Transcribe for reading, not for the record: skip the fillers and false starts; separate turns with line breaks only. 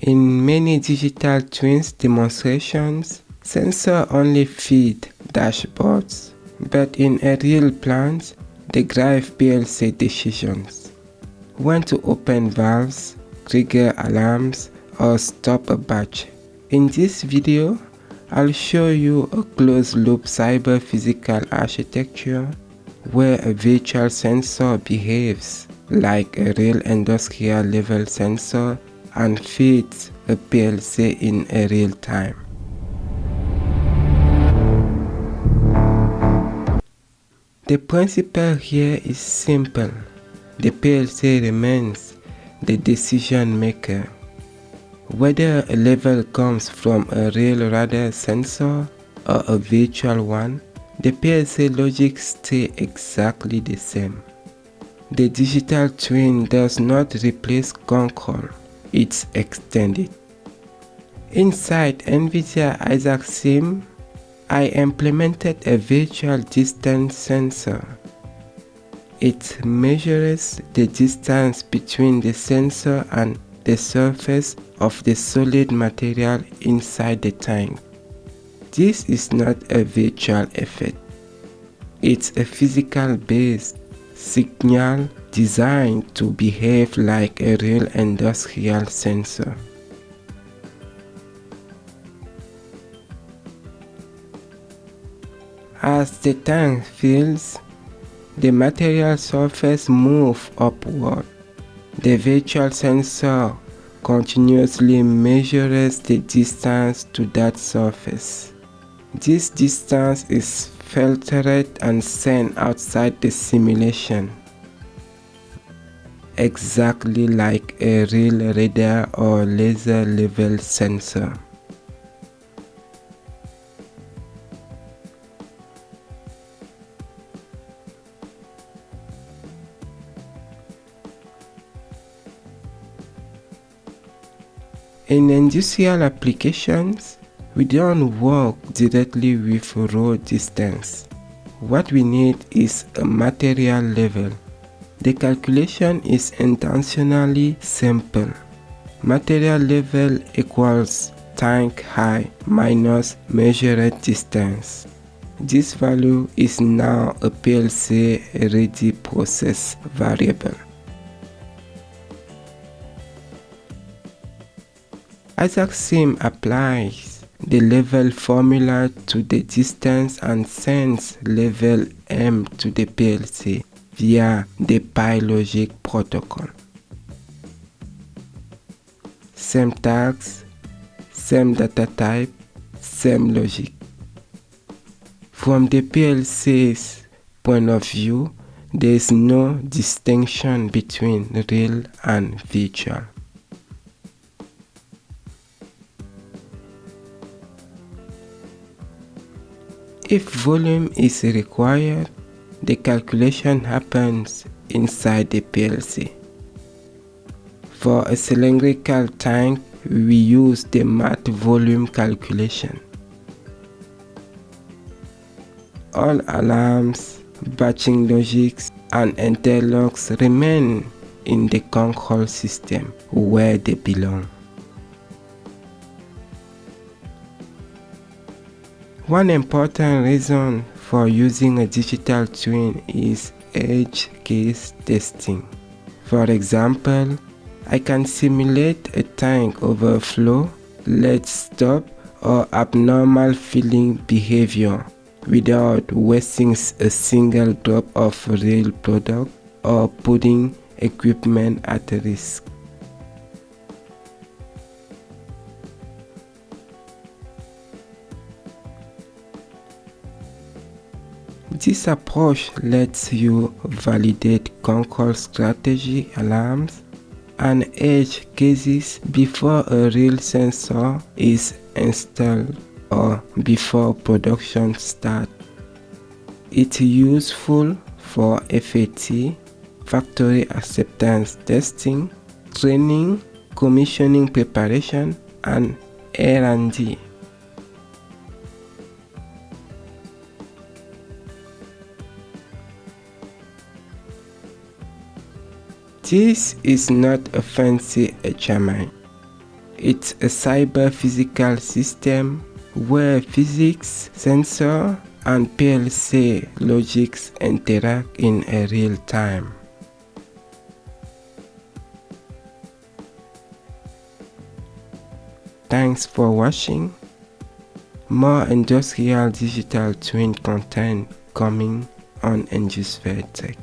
In many digital twins demonstrations, sensors only feed dashboards, but in a real plant, they drive PLC decisions. When to open valves, trigger alarms, or stop a batch. In this video, I'll show you a closed-loop cyber-physical architecture where a virtual sensor behaves like a real industrial level sensor and feeds a PLC in a real time. The principle here is simple. The PLC remains the decision maker. Whether a level comes from a real radar sensor or a virtual one, the PLC logic stays exactly the same. The digital twin does not replace control, it's extended. Inside NVIDIA Isaac Sim, I implemented a virtual distance sensor. It measures the distance between the sensor and the surface of the solid material inside the tank. This is not a virtual effect. It's a physical-based signal designed to behave like a real industrial sensor. As the tank fills, the material surface moves upward. The virtual sensor continuously measures the distance to that surface. This distance is filtered and sent outside the simulation, exactly like a real radar or laser level sensor. In industrial applications, we don't work directly with raw distance. What we need is a material level. The calculation is intentionally simple. Material level equals tank height minus measured distance. This value is now a PLC ready process variable. Isaac Sim applies the level formula to the distance and sends level M to the PLC via the Pylogix protocol. Same tags, same data type, same logic. From the PLC's point of view, there is no distinction between real and virtual. If volume is required, the calculation happens inside the PLC. For a cylindrical tank, we use the math volume calculation. All alarms, batching logics, and interlocks remain in the control system where they belong. One important reason for using a digital twin is edge case testing. For example, I can simulate a tank overflow, lead stop, or abnormal filling behavior without wasting a single drop of real product or putting equipment at risk. This approach lets you validate control strategy alarms and edge cases before a real sensor is installed or before production starts. It's useful for FAT, factory acceptance testing, training, commissioning preparation, and R&D. This is not a fancy HMI. It's a cyber-physical system where physics, sensor, and PLC logics interact in a real time. Thanks for watching. More industrial digital twin content coming on NVIDIA Tech.